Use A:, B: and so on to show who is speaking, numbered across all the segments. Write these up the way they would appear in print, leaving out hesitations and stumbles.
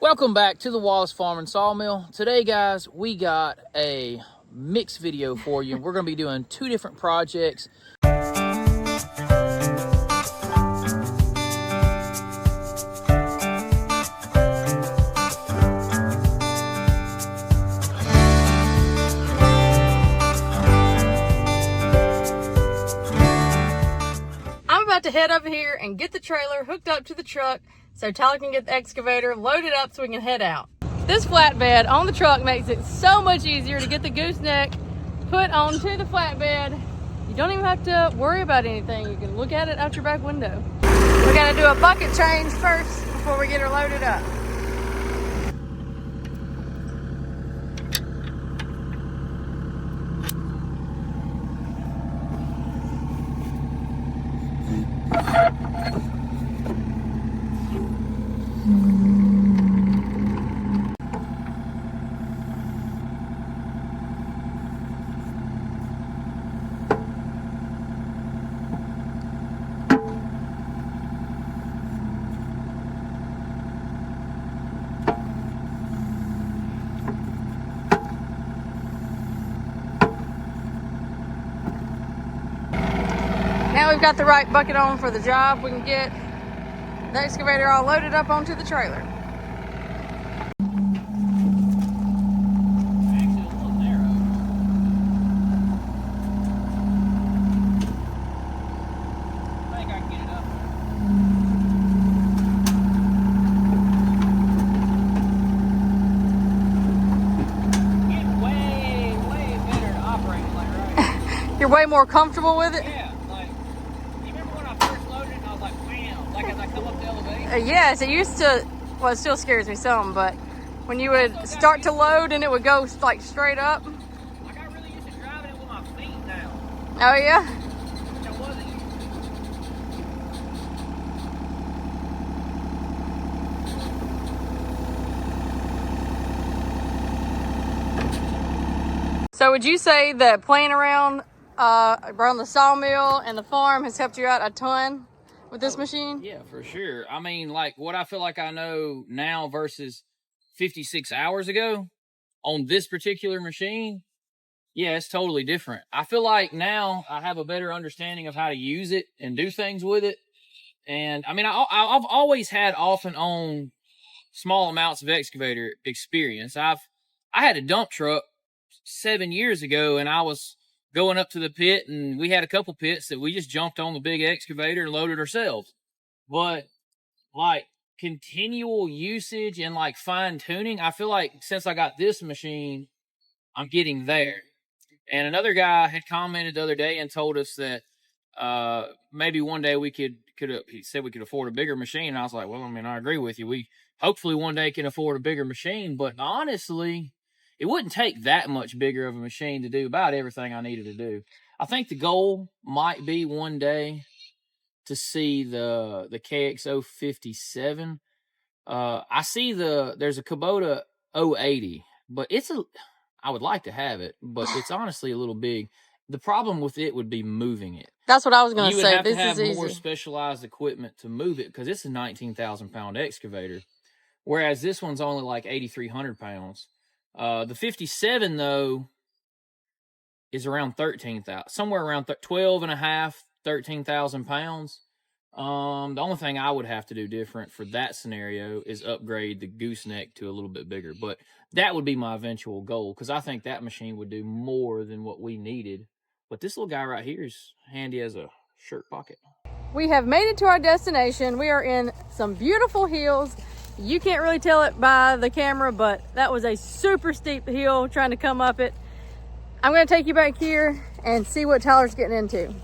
A: Welcome back to the Wallace Farm and Sawmill. Today, guys, we got a mixed video for you. We're going to be doing two different projects.
B: I'm about to head over here and get the trailer hooked up to the truck so Tyler can get the excavator loaded up so we can head out. This flatbed on the truck makes it so much easier to get the gooseneck put onto the flatbed. You don't even have to worry about anything. You can look at it out your back window. We gotta do a bucket change first before we get her loaded up. Now we've got the right bucket on for the job, we can get the excavator all loaded up onto the trailer.
A: Actually, a little narrow. I think I can get it up. Getting way better at operating like right.
B: You're way more comfortable with it?
A: Yeah, like, you remember when I first loaded it and I was like, wham, like as I come up the elevation?
B: Yes, it used to, well, it still scares me some, but when you would start to load and it would go like straight up.
A: Like I really used to driving it with my feet now,
B: Oh yeah?
A: which I wasn't used to.
B: So would you say that playing around the sawmill and the farm has helped you out a ton with this machine?
A: Yeah, for sure. I mean, like what I feel like I know now versus 56 hours ago on this particular machine, yeah, it's totally different. I feel like now I have a better understanding of how to use it and do things with it. And I mean, I've always had off and on small amounts of excavator experience. I had a dump truck 7 years ago, and I was going up to the pit, and we had a couple pits that we just jumped on the big excavator and loaded ourselves. But like continual usage and like fine tuning, I feel like since I got this machine, I'm getting there. And another guy had commented the other day and told us that maybe one day we could he said we could afford a bigger machine. And I was like, well, I mean, I agree with you. We hopefully one day can afford a bigger machine, but honestly, it wouldn't take that much bigger of a machine to do about everything I needed to do. I think the goal might be one day to see the KX057. I see there's a Kubota 080, but I would like to have it, but it's honestly a little big. The problem with it would be moving it.
B: That's what I was going to say.
A: You would have
B: This
A: to have
B: is
A: more
B: easy.
A: specialized equipment to move it because it's a 19,000 pound excavator, whereas this one's only like 8,300 pounds. The 57 though is around 13,000, somewhere around 12 and a half, 13,000 pounds. The only thing I would have to do different for that scenario is upgrade the gooseneck to a little bit bigger, but that would be my eventual goal because I think that machine would do more than what we needed. But this little guy right here is handy as a shirt pocket.
B: We have made it to our destination. We are in some beautiful hills. You can't really tell it by the camera, but that was a super steep hill trying to come up it. I'm going to take you back here and see what Tyler's getting into.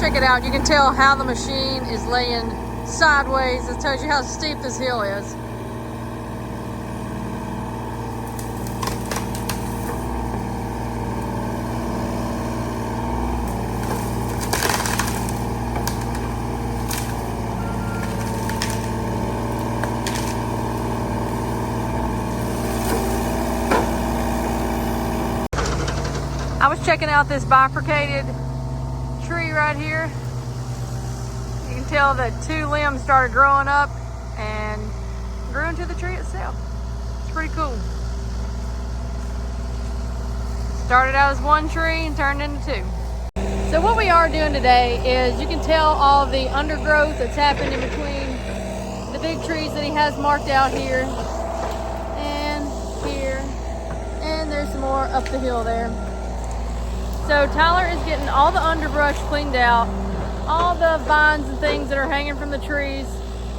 B: check it out. You can tell how the machine is laying sideways. It tells you how steep this hill is. I was checking out this bifurcated tree right here. You can tell that two limbs started growing up and grew into the tree itself. It's pretty cool. Started out as one tree and turned into two. So what we are doing today is you can tell all the undergrowth that's happened in between the big trees that he has marked out here and here, and there's some more up the hill there. So Tyler is getting all the underbrush cleaned out, all the vines and things that are hanging from the trees,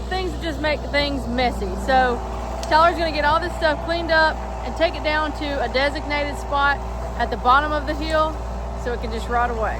B: things that just make things messy. So Tyler's gonna get all this stuff cleaned up and take it down to a designated spot at the bottom of the hill so it can just rot away.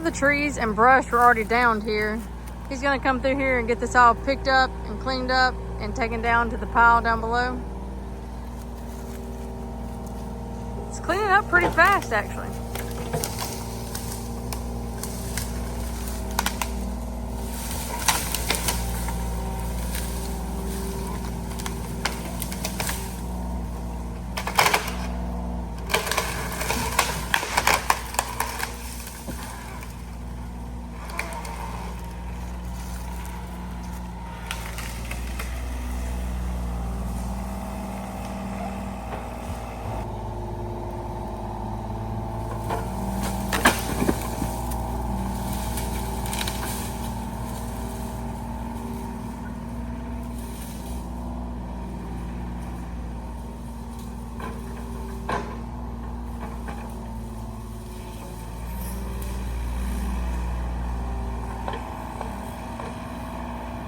B: The trees and brush were already downed here. He's gonna come through here and get this all picked up and cleaned up and taken down to the pile down below. It's cleaning up pretty fast actually.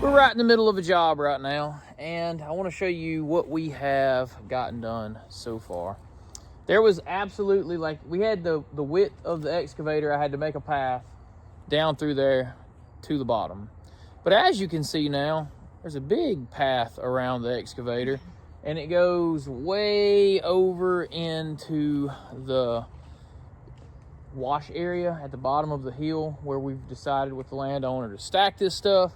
A: We're right in the middle of a job right now, and I want to show you what we have gotten done so far. There was absolutely, like, we had the width of the excavator. I had to make a path down through there to the bottom. But as you can see now, there's a big path around the excavator, and it goes way over into the wash area at the bottom of the hill where we've decided with the landowner to stack this stuff.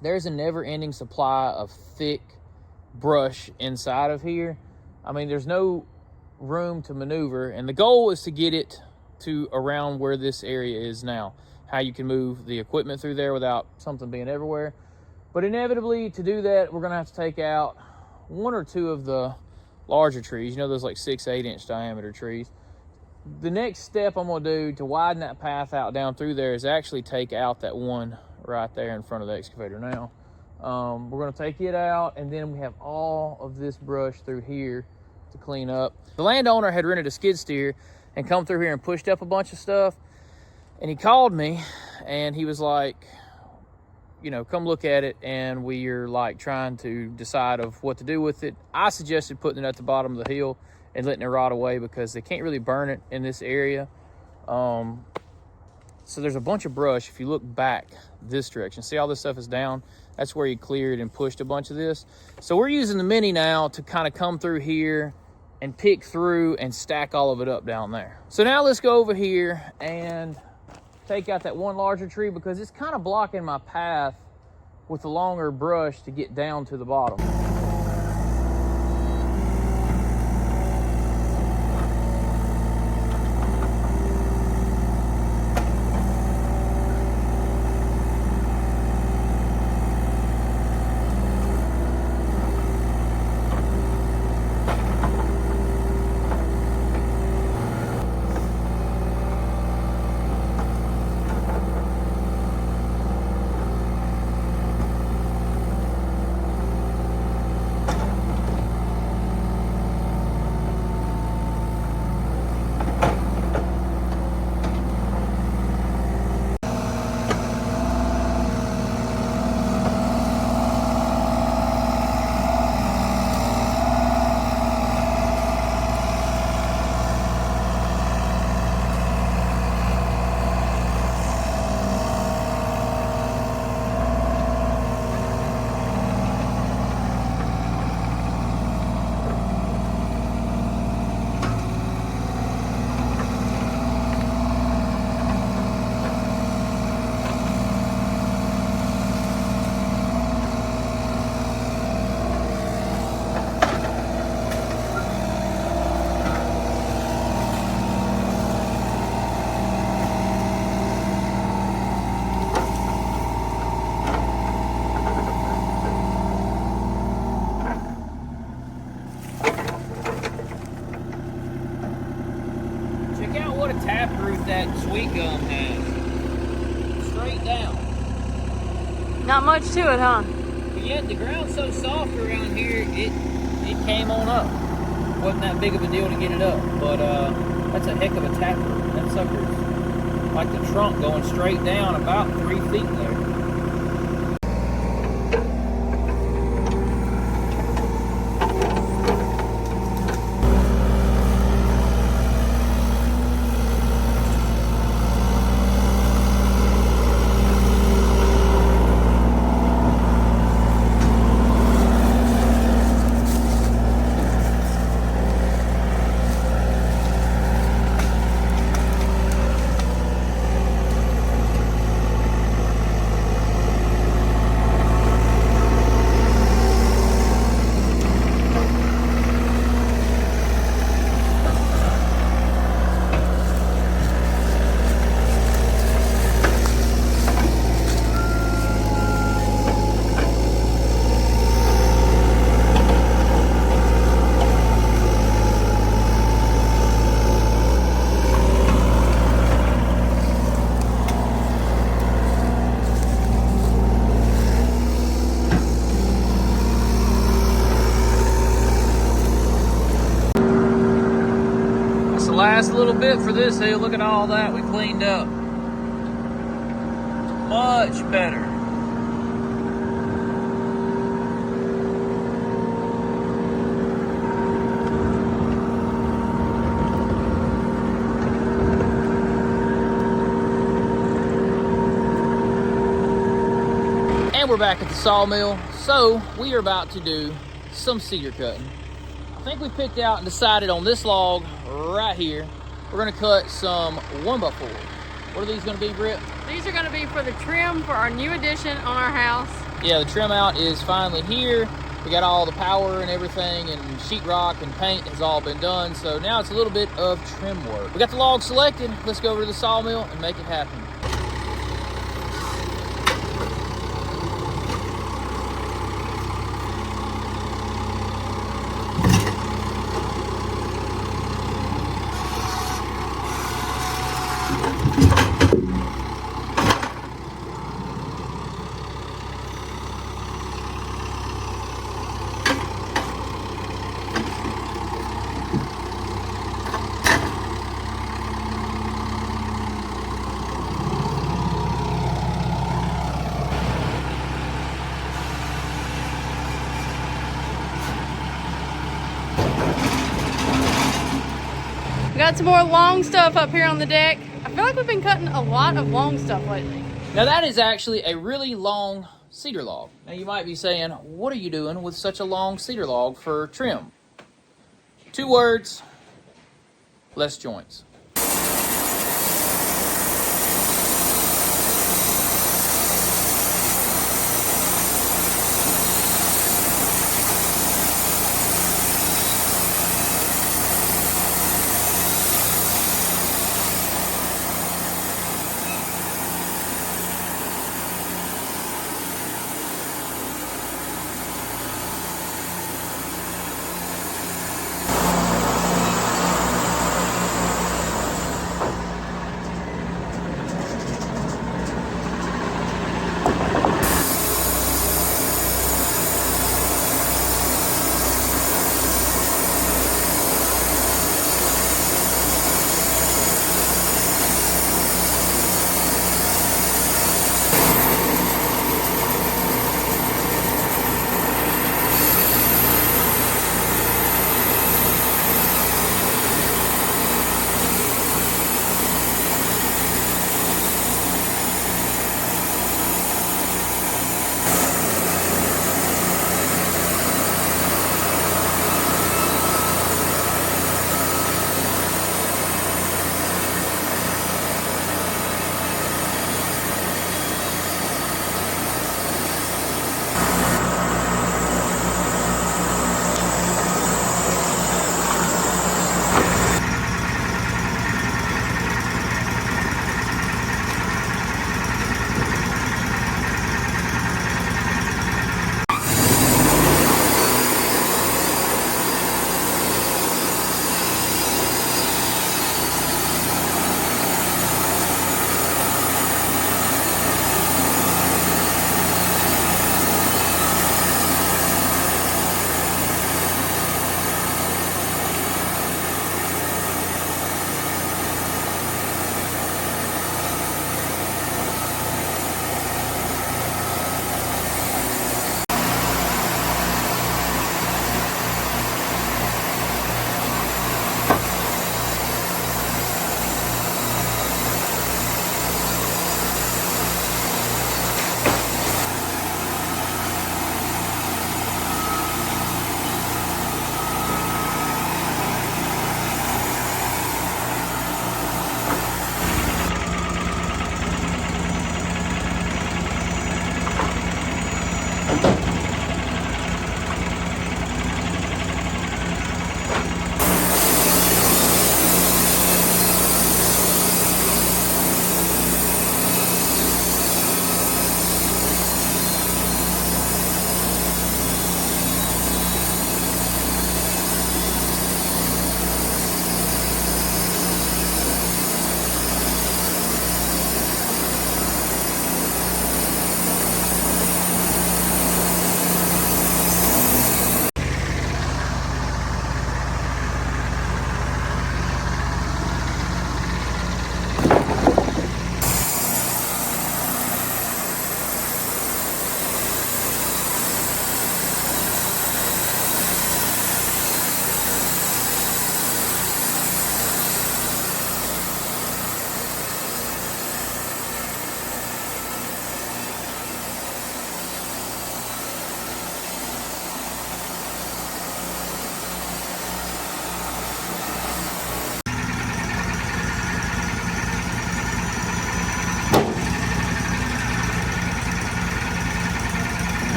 A: There's a never-ending supply of thick brush inside of here. I mean, there's no room to maneuver, and the goal is to get it to around where this area is now. How you can move the equipment through there without something being everywhere. But inevitably, to do that, we're gonna have to take out one or two of the larger trees. You know, those like 6-8 inch diameter trees. The next step I'm gonna do to widen that path out down through there is actually take out that one right there in front of the excavator now. We're gonna take it out, and then we have all of this brush through here to clean up. The landowner had rented a skid steer and come through here and pushed up a bunch of stuff. And he called me and he was like, you know, come look at it. And we are like trying to decide of what to do with it. I suggested putting it at the bottom of the hill and letting it rot away because they can't really burn it in this area. So there's a bunch of brush. If you look back this direction, see all this stuff is down. That's where he cleared and pushed a bunch of this. So we're using the mini now to kind of come through here and pick through and stack all of it up down there. So now let's go over here and take out that one larger tree because it's kind of blocking my path with the longer brush to get down to the bottom. That sweet gum has straight down.
B: Not much to it, huh?
A: But yet the ground's so soft around here, it came on up. Wasn't that big of a deal to get it up, but that's a heck of a taproot. That sucker's like the trunk going straight down about 3 feet there. Last little bit for this hill. Look at all that we cleaned up. Much better. And we're back at the sawmill. So we are about to do some cedar cutting. I think we picked out and decided on this log right here, we're gonna cut some 1x4. What are these gonna be, Britt?
B: These are gonna be for the trim for our new addition on our house.
A: Yeah, the trim out is finally here. We got all the power and everything, and sheetrock and paint has all been done. So now it's a little bit of trim work. We got the log selected. Let's go over to the sawmill and make it happen.
B: We got some more long stuff up here on the deck. I feel like we've been cutting a lot of long stuff lately.
A: Now that is actually a really long cedar log. Now you might be saying, what are you doing with such a long cedar log for trim? 2 words, less joints.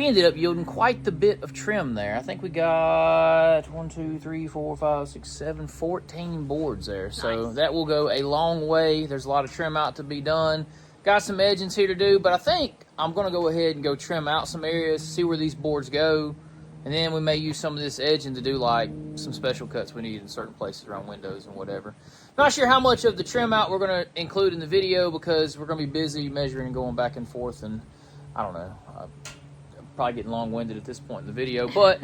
A: we ended up yielding quite the bit of trim there. I think we got 14 boards there. So
B: Nice.
A: that will go a long way. There's a lot of trim out to be done. Got some edgings here to do, but I think I'm gonna go ahead and go trim out some areas, see where these boards go, and then we may use some of this edging to do like some special cuts we need in certain places around windows and whatever. Not sure how much of the trim out we're gonna include in the video because we're gonna be busy measuring and going back and forth, and I don't know. I'm probably getting long-winded at this point in the video, but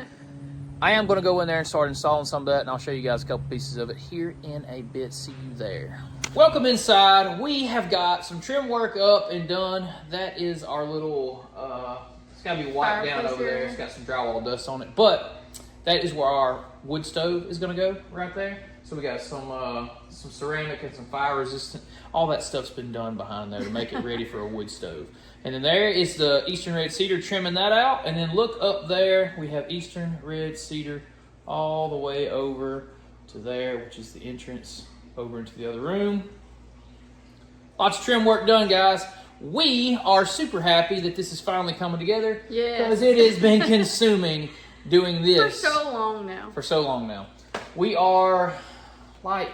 A: I am gonna go in there and start installing some of that, and I'll show you guys a couple pieces of it here in a bit. See you there. Welcome inside. We have got some trim work up and done. That is our little, it's gotta be wiped down over there. It's got some drywall dust on it, but that is where our wood stove is gonna go right there. So we got some ceramic and some fire resistant. All that stuff's been done behind there to make it ready for a wood stove. And then there is the Eastern Red Cedar, trimming that out. And then look up there, we have Eastern Red Cedar all the way over to there, which is the entrance over into the other room. Lots of trim work done, guys. We are super happy that this is finally coming together.
B: Yes.
A: Because it has been consuming doing this.
B: For so long now.
A: For so long now. We are like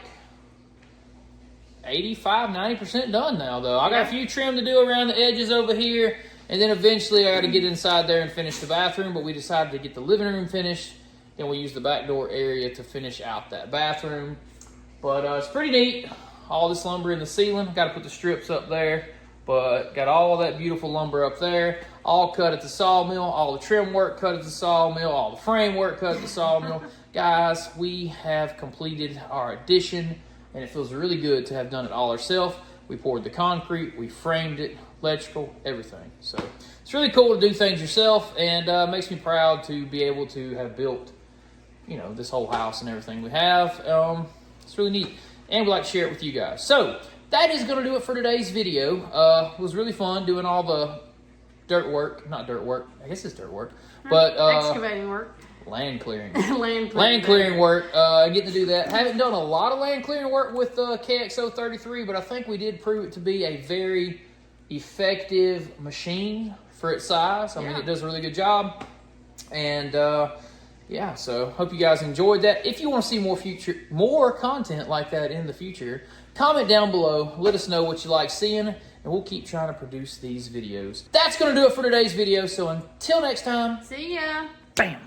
A: 85-90% done now, though. I got a few trim to do around the edges over here, and then eventually I got to get inside there and finish the bathroom, but we decided to get the living room finished. Then we use the back door area to finish out that bathroom. But it's pretty neat. All this lumber in the ceiling. Got to put the strips up there, but got all that beautiful lumber up there. All cut at the sawmill. All the trim work cut at the sawmill. All the frame work cut at the sawmill. Guys, we have completed our addition, and it feels really good to have done it all ourselves. We poured the concrete, we framed it, electrical, everything. So it's really cool to do things yourself, and makes me proud to be able to have built, you know, this whole house and everything we have. It's really neat, and we like to share it with you guys. So that is going to do it for today's video. It was really fun doing all the dirt work. Not dirt work. I guess it's dirt work. But
B: excavating work.
A: Land clearing.
B: land
A: clearing work. Getting to do that. Haven't done a lot of land clearing work with the KXO33, but I think we did prove it to be a very effective machine for its size. I mean, it does a really good job. And yeah, so hope you guys enjoyed that. If you want to see more content like that in the future, comment down below. Let us know what you like seeing, and we'll keep trying to produce these videos. That's going to do it for today's video. So until next time.
B: See ya.
A: Bam.